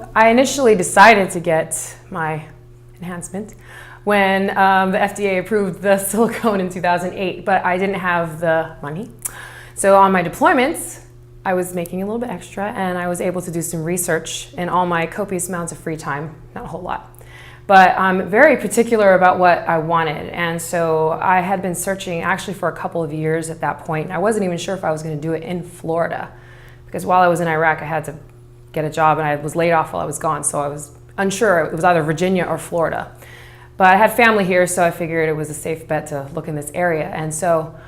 I initially decided to get my enhancement when the FDA approved the silicone in 2008, but I didn't have the money. So on my deployments, I was making a little bit extra, and I was able to do some research in all my copious amounts of free time, not a whole lot. But I'm very particular about what I wanted, and so I had been searching actually for a couple of years at that point. I wasn't even sure if I was going to do it in Florida, because while I was in Iraq, I had to get a job, and I was laid off while I was gone, so I was unsure. It was either Virginia or Florida. But I had family here, so I figured it was a safe bet to look in this area. And so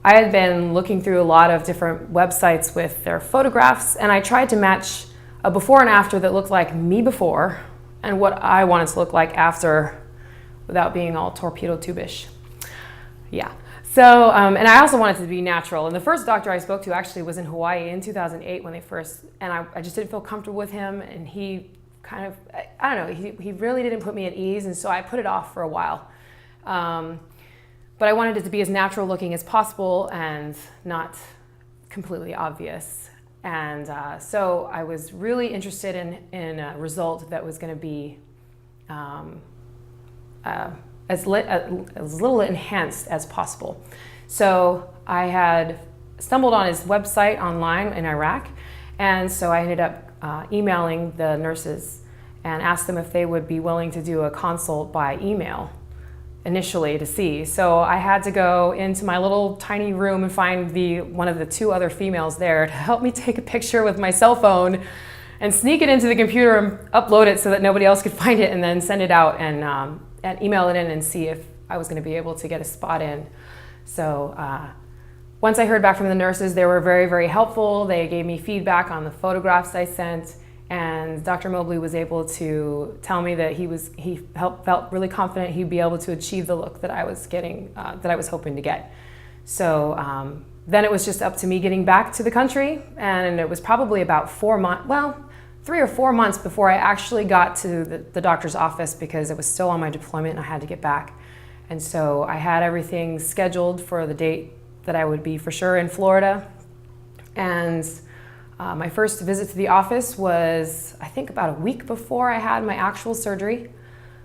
I had been looking through a lot of different websites with their photographs, and I tried to match a before and after that looked like me before and what I wanted to look like after without being all torpedo tube-ish. Yeah. So, and I also wanted to be natural. And the first doctor I spoke to actually was in Hawaii in 2008 when they first, and I just didn't feel comfortable with him, and he kind of, I don't know, he really didn't put me at ease, and so I put it off for a while. But I wanted it to be as natural looking as possible and not completely obvious. And so I was really interested in a result that was going to be as little enhanced as possible. So I had stumbled on his website online in Iraq, and so I ended up emailing the nurses and asked them if they would be willing to do a consult by email initially to see. So I had to go into my little tiny room and find one of the two other females there to help me take a picture with my cell phone and sneak it into the computer and upload it so that nobody else could find it, and then send it out and email it in and see if I was going to be able to get a spot in. So once I heard back from the nurses, they were very, very helpful. They gave me feedback on the photographs I sent, and Dr. Mobley was able to tell me that he felt really confident he'd be able to achieve the look that I was getting, that I was hoping to get. So then it was just up to me getting back to the country, and it was probably about 4 months, well, 3 or 4 months before I actually got to the doctor's office, because it was still on my deployment and I had to get back. And so I had everything scheduled for the date that I would be for sure in Florida. And my first visit to the office was, I think, about a week before I had my actual surgery,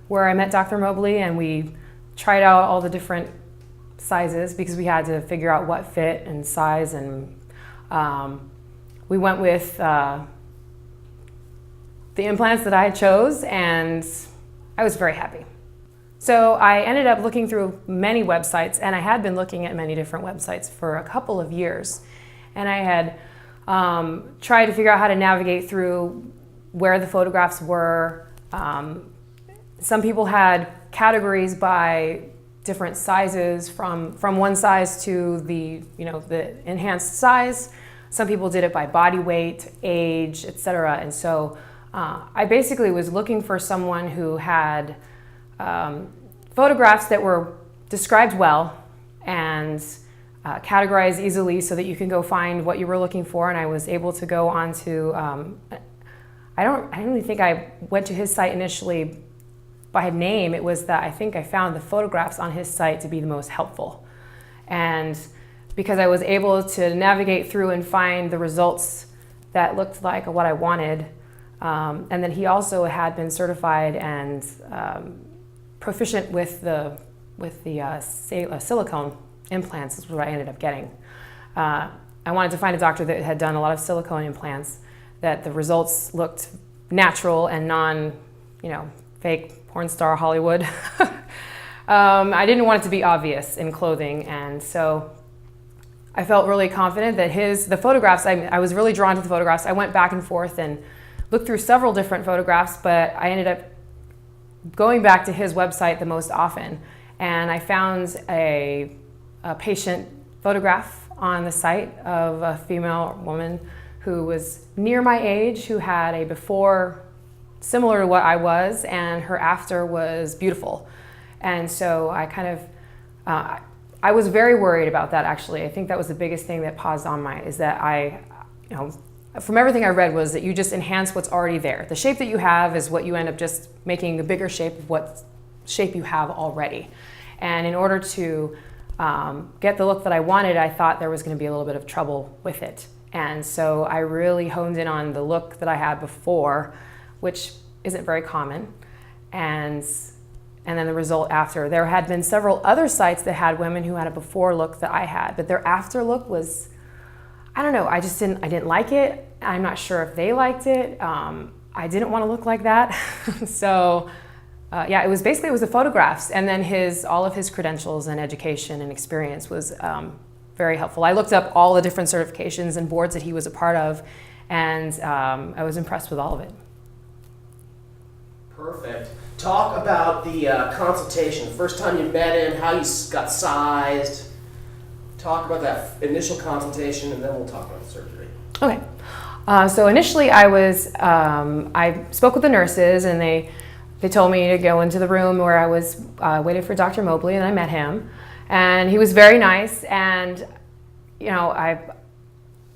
where I met Dr. Mobley and we tried out all the different sizes because we had to figure out what fit and size. And we went with the implants that I chose, and I was very happy. So I ended up looking through many websites, and I had been looking at many different websites for a couple of years. And I had tried to figure out how to navigate through where the photographs were. Some people had categories by different sizes, from one size to the enhanced size. Some people did it by body weight, age, etc. And so I basically was looking for someone who had photographs that were described well and categorized easily so that you can go find what you were looking for. And I was able to go on to, I don't really think I went to his site initially by name. It was that I think I found the photographs on his site to be the most helpful. And because I was able to navigate through and find the results that looked like what I wanted, and then he also had been certified and proficient with the silicone implants, is what I ended up getting. I wanted to find a doctor that had done a lot of silicone implants, that the results looked natural and fake porn star Hollywood. I didn't want it to be obvious in clothing, and so I felt really confident that the photographs, I was really drawn to the photographs. I went back and forth and looked through several different photographs, but I ended up going back to his website the most often, and I found a patient photograph on the site of a female woman who was near my age, who had a before similar to what I was, and her after was beautiful. And so I kind of, I was very worried about that, actually. I think that was the biggest thing that paused on my, is that from everything I read, was that you just enhance what's already there. The shape that you have is what you end up just making a bigger shape of what shape you have already. And in order to get the look that I wanted, I thought there was going to be a little bit of trouble with it. And so I really honed in on the look that I had before, which isn't very common. And then the result after. There had been several other sites that had women who had a before look that I had, but their after look was, I don't know, I didn't like it. I'm not sure if they liked it. I didn't want to look like that. So yeah, it was the photographs, and then all of his credentials and education and experience was very helpful. I looked up all the different certifications and boards that he was a part of, and I was impressed with all of it. Perfect. Talk about the consultation, the first time you met him, how you got sized. Talk about that initial consultation, and then we'll talk about the surgery. Okay. So initially I spoke with the nurses, and they told me to go into the room where I was waiting for Dr. Mobley, and I met him. And he was very nice, and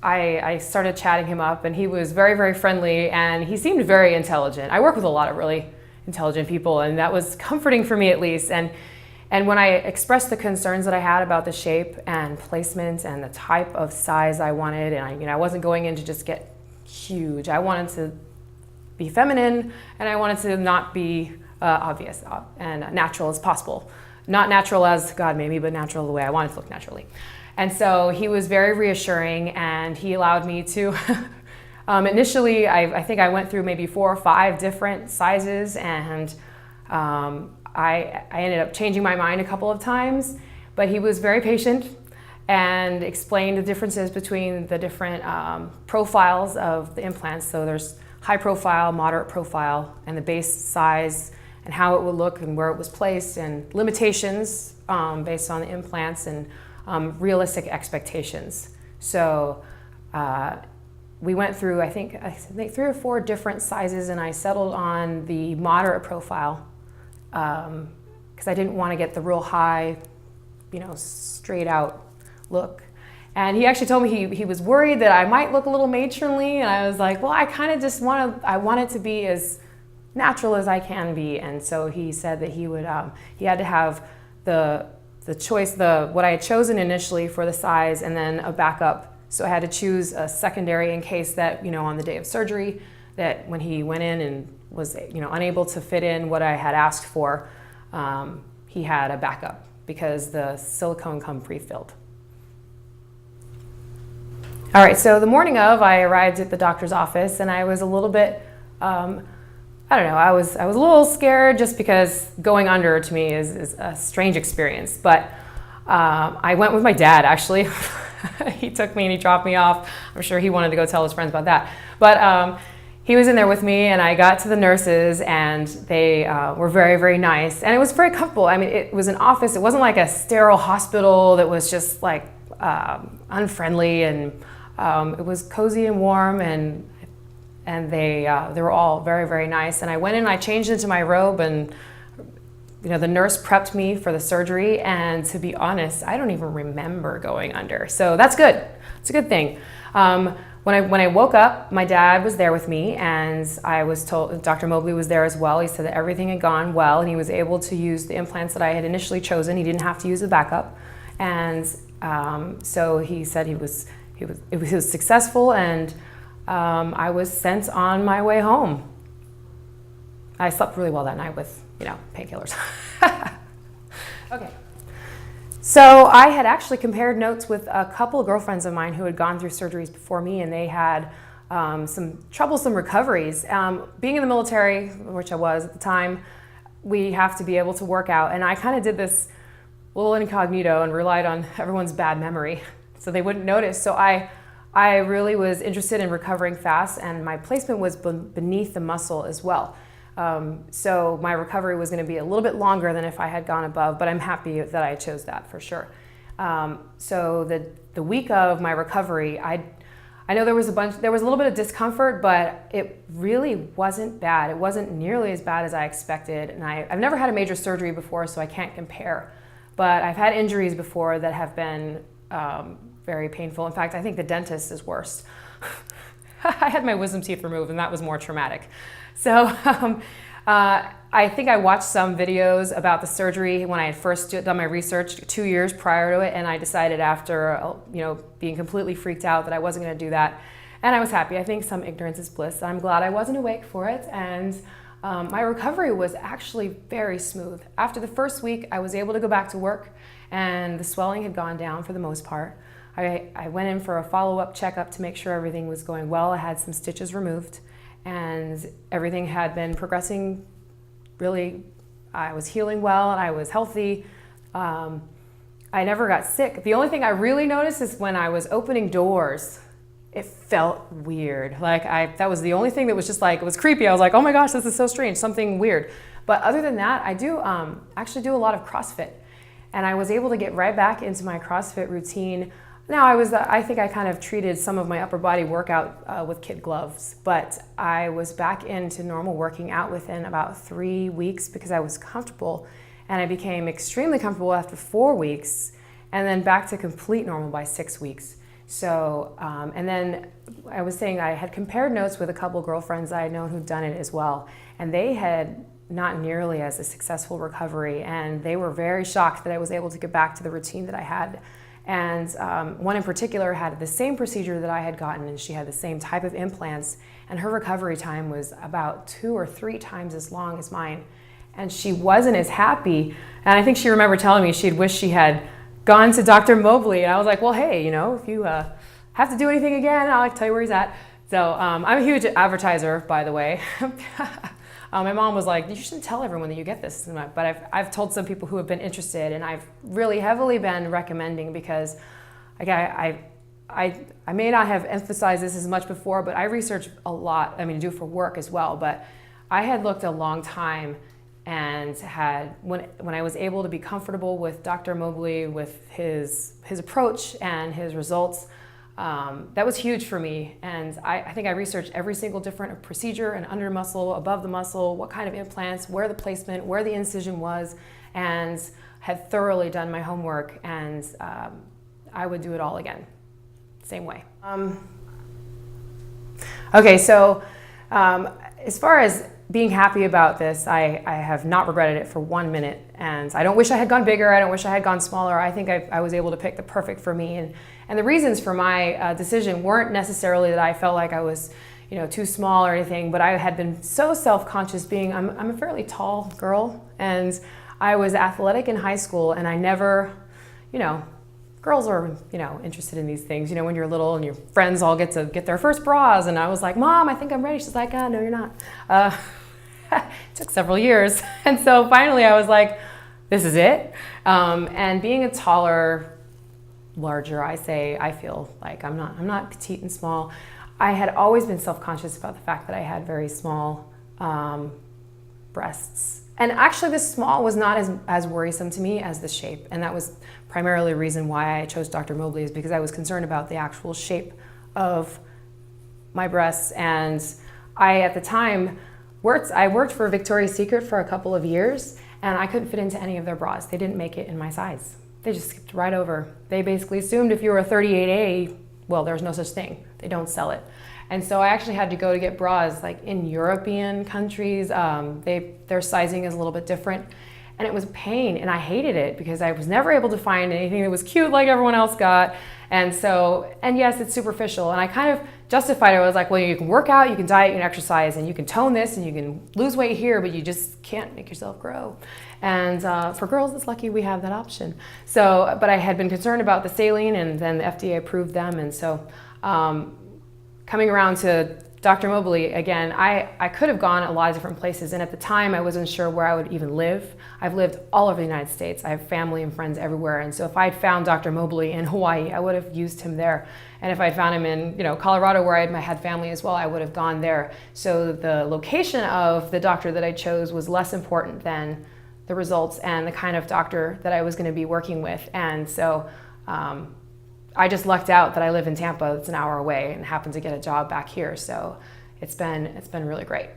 I started chatting him up, and he was very, very friendly, and he seemed very intelligent. I work with a lot of really intelligent people, and that was comforting for me at least. And when I expressed the concerns that I had about the shape and placement and the type of size I wanted, and I wasn't going in to just get huge. I wanted to be feminine, and I wanted to not be obvious and natural as possible. Not natural as God made me, but natural the way I wanted to look naturally. And so he was very reassuring, and he allowed me to initially, I think I went through maybe 4 or 5 different sizes, and I ended up changing my mind a couple of times, but he was very patient and explained the differences between the different profiles of the implants. So there's high profile, moderate profile, and the base size, and how it would look and where it was placed, and limitations based on the implants, and realistic expectations. So we went through, I think 3 or 4 different sizes, and I settled on the moderate profile because I didn't want to get the real high, straight out look. And he actually told me he was worried that I might look a little matronly, and I was like, well, I kind of just want it to be as natural as I can be. And so he said that he had to have the choice, what I had chosen initially for the size, and then a backup. So I had to choose a secondary in case that, on the day of surgery, that when he went in and was, unable to fit in what I had asked for, he had a backup because the silicone come pre-filled. All right, so the morning of, I arrived at the doctor's office, and I was a little bit, I was a little scared, just because going under to me is a strange experience. But I went with my dad, actually. He took me and he dropped me off. I'm sure he wanted to go tell his friends about that. But he was in there with me, and I got to the nurses, and they were very, very nice. And it was very comfortable. I mean, it was an office. It wasn't like a sterile hospital that was just like unfriendly, and it was cozy and warm, and they were all very, very nice. And I went in, I changed into my robe, and the nurse prepped me for the surgery. And to be honest, I don't even remember going under. So that's good. It's a good thing. When I woke up, my dad was there with me, and I was told Dr. Mobley was there as well. He said that everything had gone well, and he was able to use the implants that I had initially chosen. He didn't have to use a backup, and so he said it was successful, and I was sent on my way home. I slept really well that night with, painkillers. Okay. So I had actually compared notes with a couple of girlfriends of mine who had gone through surgeries before me, and they had some troublesome recoveries. Being in the military, which I was at the time, we have to be able to work out, and I kind of did this little incognito and relied on everyone's bad memory so they wouldn't notice. So I really was interested in recovering fast, and my placement was beneath the muscle as well. So my recovery was going to be a little bit longer than if I had gone above, but I'm happy that I chose that for sure. So the week of my recovery, I know there was a little bit of discomfort, but it really wasn't bad. It wasn't nearly as bad as I expected, and I've never had a major surgery before, so I can't compare. But I've had injuries before that have been very painful. In fact, I think the dentist is worse. I had my wisdom teeth removed, and that was more traumatic. So I think I watched some videos about the surgery when I had first done my research 2 years prior to it, and I decided after being completely freaked out that I wasn't going to do that. And I was happy. I think some ignorance is bliss. I'm glad I wasn't awake for it. And my recovery was actually very smooth. After the first week, I was able to go back to work, and the swelling had gone down for the most part. I went in for a follow-up checkup to make sure everything was going well. I had some stitches removed, and everything had been progressing really. I was healing well, and I was healthy. I never got sick. The only thing I really noticed is when I was opening doors, it felt weird. Like that was the only thing that was just like, it was creepy. I was like, oh my gosh, this is so strange, something weird. But other than that, I do actually do a lot of CrossFit, and I was able to get right back into my CrossFit routine. Now I think I kind of treated some of my upper body workout with kid gloves, but I was back into normal working out within about 3 weeks because I was comfortable, and I became extremely comfortable after 4 weeks, and then back to complete normal by 6 weeks. So, and then I was saying I had compared notes with a couple girlfriends I had known who'd done it as well, and they had not nearly as a successful recovery, and they were very shocked that I was able to get back to the routine that I had. And one in particular had the same procedure that I had gotten, and she had the same type of implants, and her recovery time was about 2 or 3 times as long as mine. And she wasn't as happy, and I think she remembered telling me she'd wish she had gone to Dr. Mobley, and I was like, well, hey, you know, if you have to do anything again, I'll tell you where he's at. So I'm a huge advertiser, by the way. My mom was like, you shouldn't tell everyone that you get this. But I've told some people who have been interested, and I've really heavily been recommending because I may not have emphasized this as much before, but I research a lot. I mean, I do for work as well, but I had looked a long time and had, when I was able to be comfortable with Dr. Mobley, with his approach and his results, that was huge for me. And I think I researched every single different procedure, and under muscle, above the muscle, what kind of implants, where the placement, where the incision was, and had thoroughly done my homework, and I would do it all again, same way. Okay, so as far as being happy about this, I have not regretted it for 1 minute, and I don't wish I had gone bigger, I don't wish I had gone smaller. I think I was able to pick the perfect for me, and the reasons for my decision weren't necessarily that I felt like I was, you know, too small or anything, but I had been so self-conscious being, I'm a fairly tall girl, and I was athletic in high school, and I never, you know, girls are, you know, interested in these things, you know, when you're little and your friends all get to get their first bras, and I was like, Mom, I think I'm ready. She's like, no, you're not. It took several years. And so finally I was like, this is it. And being a larger, I feel like I'm not petite and small. I had always been self-conscious about the fact that I had very small breasts. And actually this small was not as worrisome to me as the shape. And that was primarily the reason why I chose Dr. Mobley, is because I was concerned about the actual shape of my breasts. And I, at the time, I worked for Victoria's Secret for a couple of years, and I couldn't fit into any of their bras. They didn't make it in my size. They just skipped right over. They basically assumed if you were a 38A, well, there's no such thing. They don't sell it. And so I actually had to go to get bras like in European countries. Their sizing is a little bit different, and it was a pain, and I hated it because I was never able to find anything that was cute like everyone else got. And so, and yes, it's superficial, and I kind of justified it. I was like, well, you can work out, you can diet, you can exercise, and you can tone this, and you can lose weight here, but you just can't make yourself grow. And for girls, it's lucky we have that option. So, but I had been concerned about the saline, and then the FDA approved them, and so coming around to Dr. Mobley, again, I could have gone a lot of different places, and at the time I wasn't sure where I would even live. I've lived all over the United States. I have family and friends everywhere, and so if I had found Dr. Mobley in Hawaii, I would have used him there. And if I found him in, you know, Colorado, where I had family as well, I would have gone there. So the location of the doctor that I chose was less important than the results and the kind of doctor that I was going to be working with. And so I just lucked out that I live in Tampa. It's an hour away, and happened to get a job back here. So it's been really great.